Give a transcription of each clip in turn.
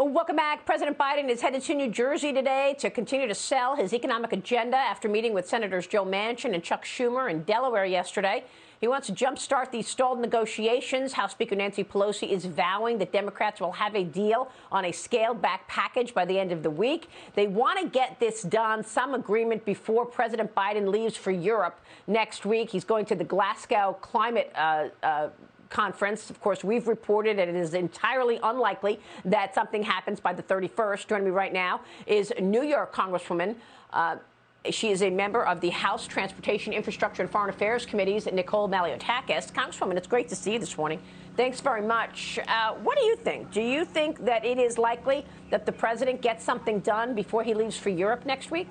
Welcome back. President Biden is headed to New Jersey today to continue to sell his economic agenda after meeting with Senators Joe Manchin and Chuck Schumer in Delaware yesterday. He wants to jumpstart these stalled negotiations. House Speaker Nancy Pelosi is vowing that Democrats will have a deal on a scaled-back package by the end of the week. They want to get this done, some agreement, before President Biden leaves for Europe next week. He's going to the Glasgow climate conference. Of course, we've reported that it is entirely unlikely that something happens by the 31st. Joining me right now is New York Congresswoman. She is a member of the House Transportation, Infrastructure, and Foreign Affairs Committees, Nicole Malliotakis. Congresswoman, it's great to see you this morning. Thanks very much. What do you think? Do you think that it is likely that the president gets something done before he leaves for Europe next week?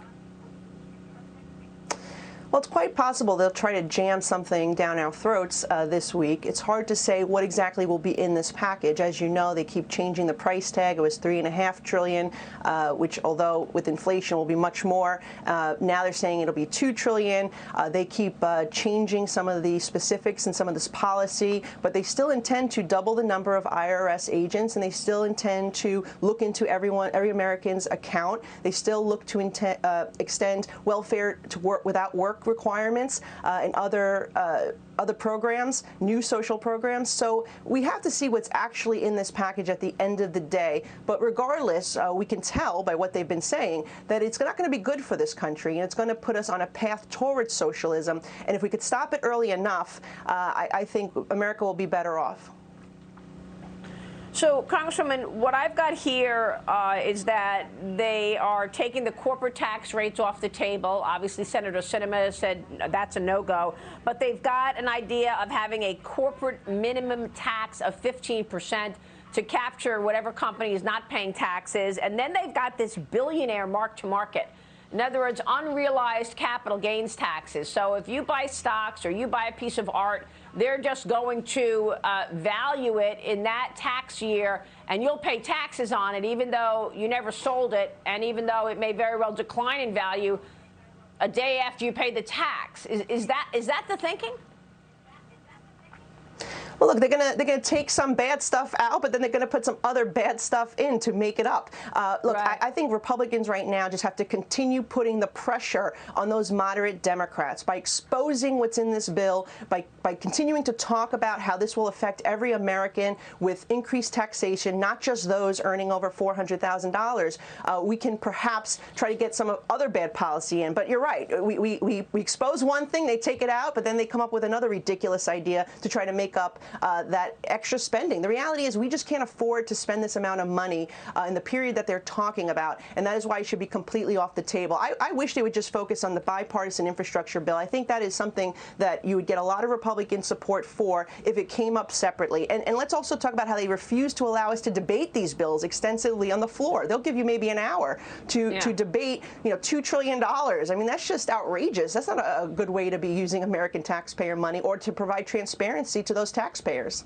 Well, it's quite possible they'll try to jam something down our throats this week. It's hard to say what exactly will be in this package. As you know, they keep changing the price tag. It was $3.5 trillion, which, although with inflation, will be much more. Now they're saying it'll be $2 trillion. They keep changing some of the specifics and some of this policy, but they still intend to double the number of IRS agents, and they still intend to look into every American's account. They still look to extend welfare to work without work requirements and other programs, new social programs. So we have to see what's actually in this package at the end of the day. But regardless, we can tell by what they've been saying that it's not going to be good for this country, and it's going to put us on a path towards socialism. And if we could stop it early enough, I think America will be better off. So, Congresswoman, what I've got here is that they are taking the corporate tax rates off the table. Obviously, Senator Sinema said that's a no-go. But they've got an idea of having a corporate minimum tax of 15% to capture whatever company is not paying taxes. And then they've got this billionaire mark-to-market. In other words, unrealized capital gains taxes. So if you buy stocks or you buy a piece of art, they're just going to value it in that tax year, and you'll pay taxes on it even though you never sold it, and even though it may very well decline in value a day after you pay the tax. Is that the thinking? Well, look, they're gonna take some bad stuff out, but then they're gonna put some other bad stuff in to make it up. Look, right. I think Republicans right now just have to continue putting the pressure on those moderate Democrats by exposing what's in this bill, by continuing to talk about how this will affect every American with increased taxation, not just those earning over $400,000. We can perhaps try to get some other bad policy in. But you're right. We expose one thing, they take it out, but then they come up with another ridiculous idea to try to make up that extra spending. The reality is we just can't afford to spend this amount of money in the period that they're talking about, and that is why it should be completely off the table. I wish they would just focus on the bipartisan infrastructure bill. I think that is something that you would get a lot of Republican support for if it came up separately. And let's also talk about how they refuse to allow us to debate these bills extensively on the floor. They'll give you maybe an hour to debate, $2 trillion. I mean, that's just outrageous. That's not a good way to be using American taxpayer money or to provide transparency to those taxpayers.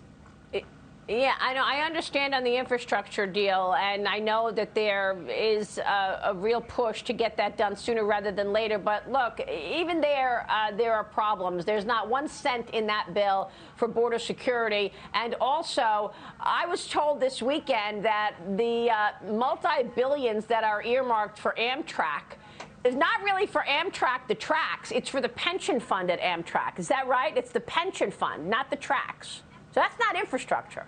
Yeah, I know. I understand on the infrastructure deal, and I know that there is a real push to get that done sooner rather than later. But look, even there are problems. There's not 1 cent in that bill for border security. And also, I was told this weekend that the multi-billions that are earmarked for Amtrak is not really for Amtrak, the tracks. It's for the pension fund at Amtrak. Is that right? It's the pension fund, not the tracks. So that's not infrastructure.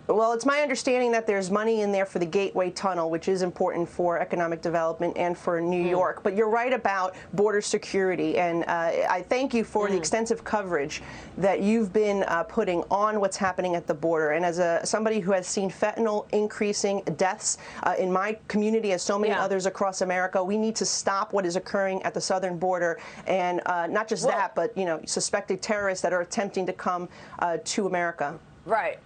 Well, it's my understanding that there's money in there for the Gateway Tunnel, which is important for economic development and for New York. But you're right about border security, and I thank you for the extensive coverage that you've been putting on what's happening at the border. And as somebody who has seen fentanyl increasing deaths in my community, as so many others across America, we need to stop what is occurring at the southern border, and not just that, but suspected terrorists that are attempting to come to America. Right.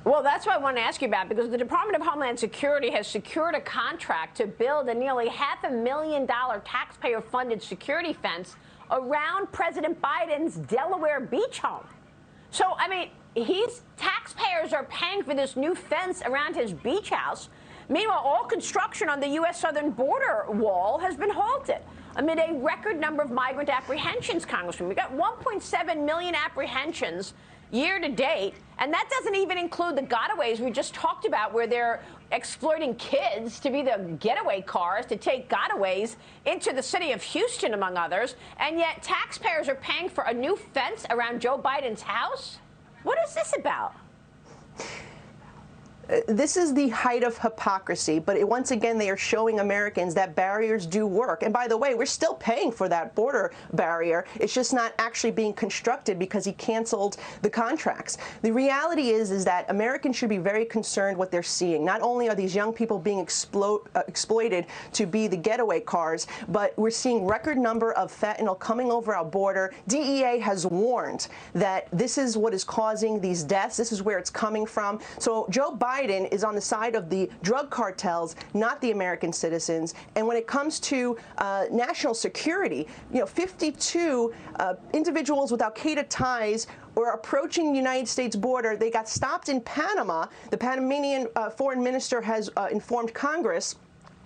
Well, that's what I want to ask you about, because the Department of Homeland Security has secured a contract to build a nearly $500,000 taxpayer-funded security fence around President Biden's Delaware beach home. So, I mean, taxpayers are paying for this new fence around his beach house. Meanwhile, all construction on the U.S. southern border wall has been halted amid a record number of migrant apprehensions, Congressman. We got 1.7 million apprehensions year to date. And that doesn't even include the gotaways we just talked about, where they're exploiting kids to be the getaway cars to take gotaways into the city of Houston, among others. And yet taxpayers are paying for a new fence around Joe Biden's house. What is this about? This is the height of hypocrisy, but once again, they are showing Americans that barriers do work. And by the way, we're still paying for that border barrier. It's just not actually being constructed because he canceled the contracts. The reality is that Americans should be very concerned what they're seeing. Not only are these young people being exploited to be the getaway cars, but we're seeing record number of fentanyl coming over our border. DEA has warned that this is what is causing these deaths. This is where it's coming from. So Joe Biden is on the side of the drug cartels, not the American citizens. And when it comes to national security, 52 individuals with al-Qaeda ties were approaching the United States border. They got stopped in Panama. The Panamanian foreign minister has informed Congress.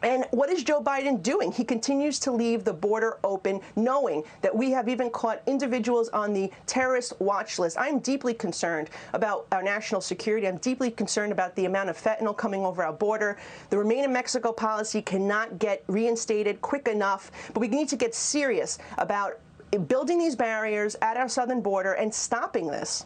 And what is Joe Biden doing? He continues to leave the border open, knowing that we have even caught individuals on the terrorist watch list. I'm deeply concerned about our national security. I'm deeply concerned about the amount of fentanyl coming over our border. The Remain in Mexico policy cannot get reinstated quick enough, but we need to get serious about building these barriers at our southern border and stopping this.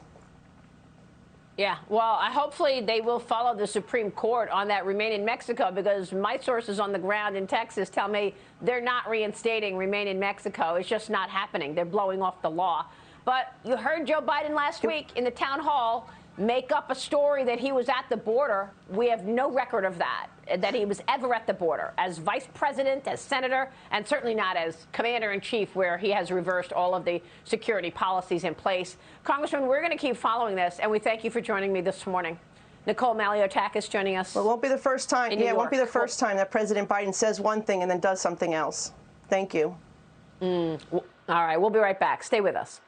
Yeah, well, hopefully they will follow the Supreme Court on that Remain in Mexico, because my sources on the ground in Texas tell me they're not reinstating Remain in Mexico. It's just not happening. They're blowing off the law. But you heard Joe Biden last week in the town hall make up a story that he was at the border. We have no record of that he was ever at the border as vice president, as senator, and certainly not as commander-in-chief, where he has reversed all of the security policies in place. Congressman, we're going to keep following this, and we thank you for joining me this morning. Nicole Malliotakis joining us. Well, it won't be the first time. Yeah, it won't be the first time that President Biden says one thing and then does something else. Thank you. All right, we'll be right back. Stay with us.